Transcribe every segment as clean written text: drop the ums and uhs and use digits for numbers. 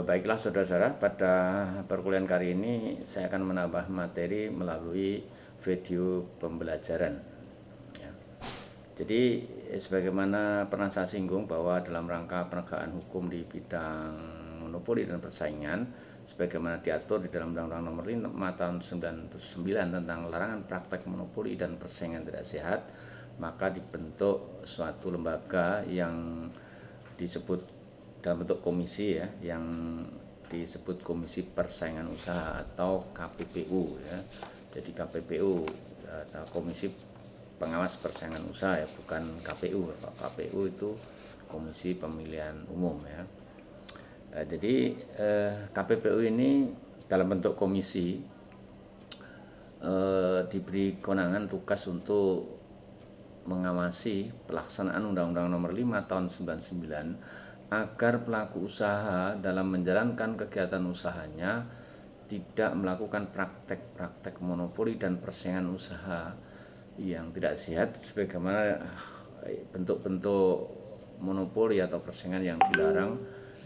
Baiklah saudara-saudara, pada perkuliahan kali ini saya akan menambah materi melalui video pembelajaran. Ya. Jadi sebagaimana pernah saya singgung bahwa dalam rangka penegakan hukum di bidang monopoli dan persaingan, sebagaimana diatur di dalam Undang-Undang Nomor 5 Tahun 1999 tentang larangan praktek monopoli dan persaingan tidak sehat, maka dibentuk suatu lembaga yang disebut dalam bentuk komisi ya, yang disebut Komisi Persaingan Usaha atau KPPU ya. Jadi KPPU atau Komisi Pengawas Persaingan Usaha ya, bukan KPU. KPU itu Komisi Pemilihan Umum ya. Jadi KPPU ini dalam bentuk komisi diberi kewenangan tugas untuk mengawasi pelaksanaan Undang-Undang Nomor 5 Tahun 99 agar pelaku usaha dalam menjalankan kegiatan usahanya tidak melakukan praktek-praktek monopoli dan persaingan usaha yang tidak sehat sebagaimana bentuk-bentuk monopoli atau persaingan yang dilarang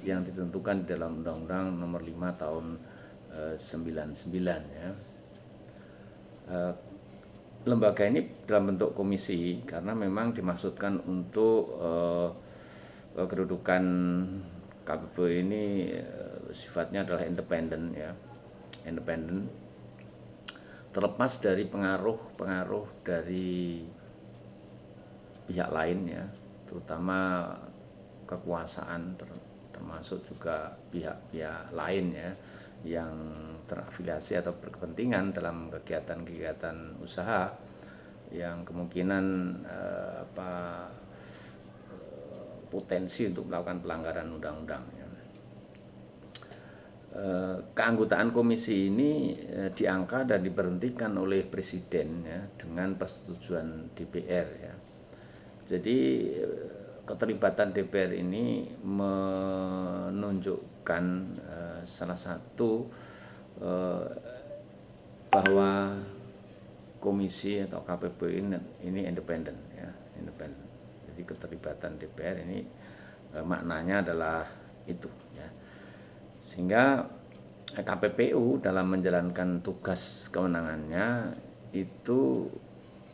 yang ditentukan di dalam Undang-Undang Nomor 5 Tahun 99 ya. Lembaga ini dalam bentuk komisi karena memang dimaksudkan untuk kedudukan KPPU ini sifatnya adalah independen ya, independen, terlepas dari pengaruh dari pihak lain ya, terutama kekuasaan, termasuk juga pihak-pihak lain ya yang terafiliasi atau berkepentingan dalam kegiatan-kegiatan usaha yang kemungkinan potensi untuk melakukan pelanggaran undang-undang ya. Keanggotaan komisi ini diangkat dan diberhentikan oleh presiden ya, dengan persetujuan DPR ya. Jadi keterlibatan DPR ini menunjukkan salah satu bahwa komisi atau KPPU ini independen ya, independen. Jadi keterlibatan DPR ini maknanya adalah itu ya. Sehingga KPPU dalam menjalankan tugas kewenangannya itu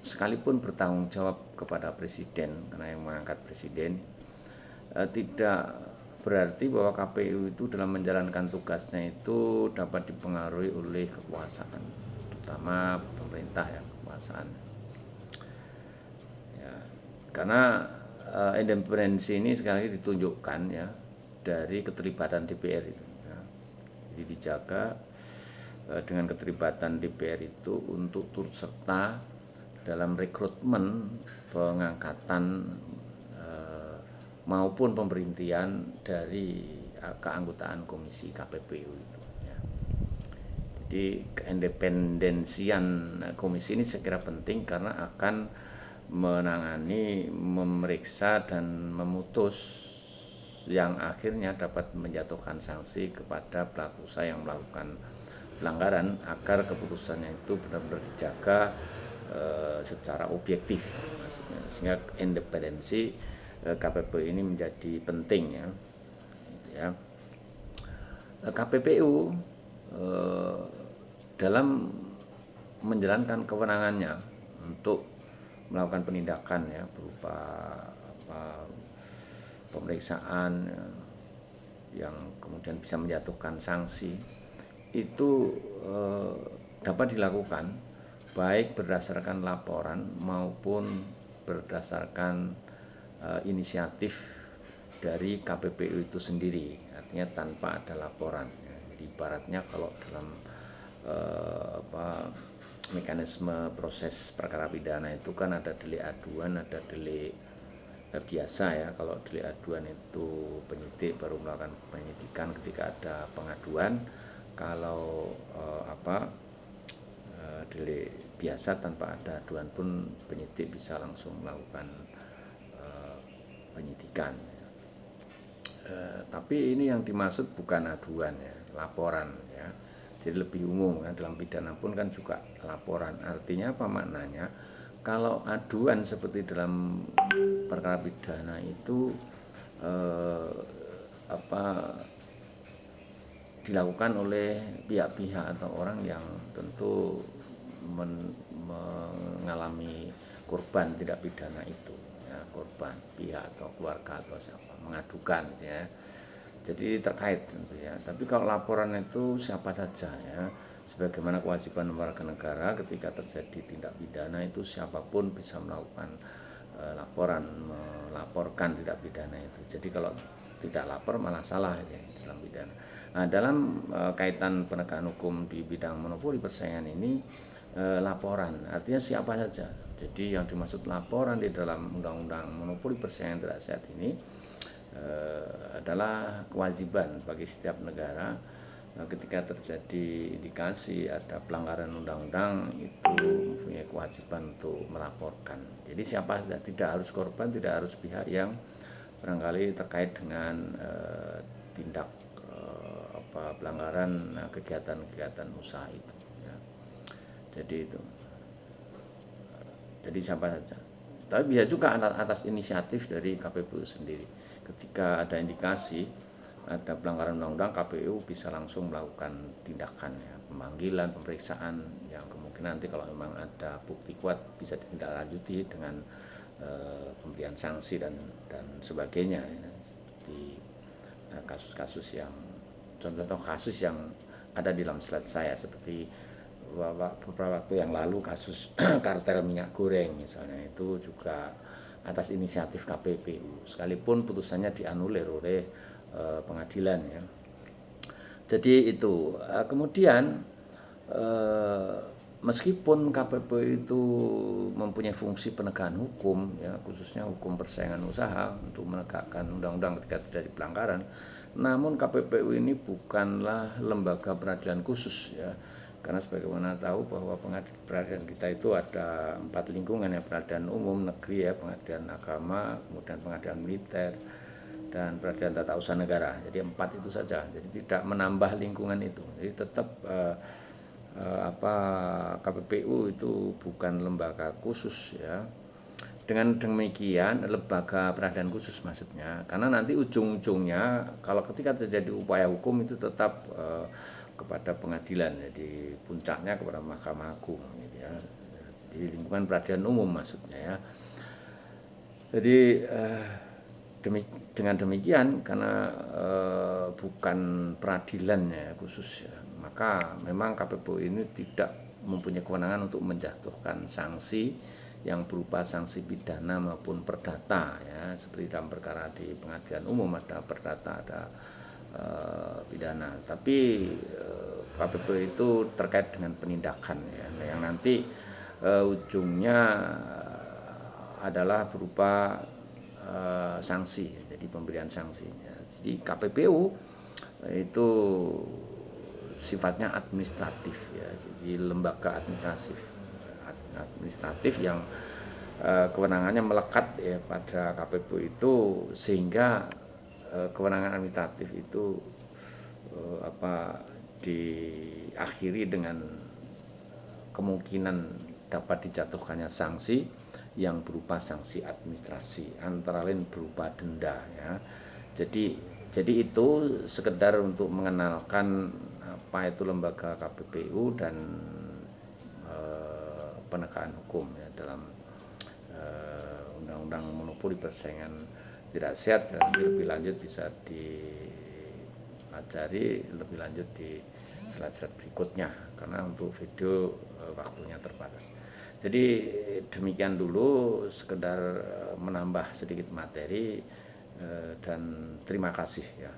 sekalipun bertanggung jawab kepada presiden karena yang mengangkat presiden, tidak berarti bahwa KPU itu dalam menjalankan tugasnya itu dapat dipengaruhi oleh kekuasaan, terutama pemerintah ya, kekuasaan ya, karena independensi ini sekali lagi ditunjukkan ya dari keterlibatan DPR itu ya. Jadi dijaga dengan keterlibatan DPR itu untuk turut serta dalam rekrutmen, pengangkatan maupun pemberhentian dari keanggotaan komisi KPPU itu ya. Jadi keindependensian komisi ini saya kira penting karena akan menangani, memeriksa dan memutus yang akhirnya dapat menjatuhkan sanksi kepada pelaku usaha yang melakukan pelanggaran agar keputusannya itu benar-benar dijaga secara objektif, sehingga independensi KPPU ini menjadi penting ya. KPPU dalam menjalankan kewenangannya untuk melakukan penindakan ya berupa pemeriksaan yang kemudian bisa menjatuhkan sanksi itu dapat dilakukan baik berdasarkan laporan maupun berdasarkan inisiatif dari KPPU itu sendiri, artinya tanpa ada laporan ya. Jadi ibaratnya kalau dalam mekanisme proses perkara pidana itu kan ada delik aduan, ada delik biasa ya. Kalau delik aduan itu penyidik baru melakukan penyidikan ketika ada pengaduan. Kalau delik biasa tanpa ada aduan pun penyidik bisa langsung melakukan penyidikan. Tapi ini yang dimaksud bukan aduan ya, laporan ya. Jadi lebih umum ya, dalam pidana pun kan juga laporan. Artinya apa maknanya? Kalau aduan seperti dalam perkara pidana itu dilakukan oleh pihak-pihak atau orang yang tentu mengalami korban tindak pidana itu, ya, korban pihak atau keluarga atau siapa mengadukan gitu ya. Jadi terkait tentu ya. Tapi kalau laporan itu siapa saja ya, sebagaimana kewajiban warga negara ketika terjadi tindak pidana itu siapapun bisa melakukan laporan, melaporkan tindak pidana itu. Jadi kalau tidak lapor malah salah ya dalam pidana. Nah, dalam kaitan penegakan hukum di bidang monopoli persaingan ini, laporan artinya siapa saja. Jadi yang dimaksud laporan di dalam undang-undang monopoli persaingan tidak sehat ini adalah kewajiban bagi setiap negara ketika terjadi indikasi ada pelanggaran undang-undang itu punya kewajiban untuk melaporkan. Jadi siapa saja, tidak harus korban, tidak harus pihak yang barangkali terkait dengan tindak pelanggaran kegiatan-kegiatan usaha itu ya. Jadi itu, jadi siapa saja. Tapi bisa juga atas inisiatif dari KPPU sendiri. Ketika ada indikasi ada pelanggaran undang-undang, KPU bisa langsung melakukan tindakan ya, pemanggilan, pemeriksaan yang kemungkinan nanti kalau memang ada bukti kuat bisa ditindaklanjuti dengan pemberian sanksi dan sebagainya ya. Seperti kasus-kasus yang contoh kasus yang ada di dalam slide saya seperti beberapa waktu yang lalu kasus kartel minyak goreng misalnya, itu juga atas inisiatif KPPU sekalipun putusannya dianulir oleh pengadilan ya. Jadi itu kemudian meskipun KPPU itu mempunyai fungsi penegakan hukum ya, khususnya hukum persaingan usaha untuk menegakkan undang-undang ketika terjadi pelanggaran, namun KPPU ini bukanlah lembaga peradilan khusus ya. Karena sebagaimana tahu bahwa peradilan kita itu ada 4 lingkungan ya, peradilan umum negeri ya, pengadilan agama, kemudian pengadilan militer, dan peradilan tata usaha negara. Jadi 4 itu saja. Jadi tidak menambah lingkungan itu. Jadi tetap KPPU itu bukan lembaga khusus ya. Dengan demikian lembaga peradilan khusus maksudnya, karena nanti ujung-ujungnya kalau ketika terjadi upaya hukum itu tetap kepada pengadilan, jadi puncaknya kepada Mahkamah Agung gitu ya. Jadi lingkungan peradilan umum maksudnya ya. Jadi dengan demikian karena bukan peradilan ya khusus ya, maka memang KPPU ini tidak mempunyai kewenangan untuk menjatuhkan sanksi yang berupa sanksi pidana maupun perdata ya, seperti dalam perkara di pengadilan umum ada perdata, ada pidana. Tapi KPPU itu terkait dengan penindakan ya, yang nanti ujungnya adalah berupa sanksi, jadi pemberian sanksi. Jadi KPPU itu sifatnya administratif ya, jadi lembaga administratif yang kewenangannya melekat ya pada KPPU itu, sehingga kewenangan administratif itu diakhiri dengan kemungkinan dapat dijatuhkannya sanksi yang berupa sanksi administrasi, antara lain berupa denda ya. Jadi itu sekedar untuk mengenalkan apa itu lembaga KPPU dan penegakan hukum ya dalam undang-undang monopoli persaingan tidak sehat, dan lebih lanjut bisa dipelajari lebih lanjut di slide-slide berikutnya karena untuk video waktunya terbatas. Jadi demikian dulu, sekedar menambah sedikit materi dan terima kasih ya.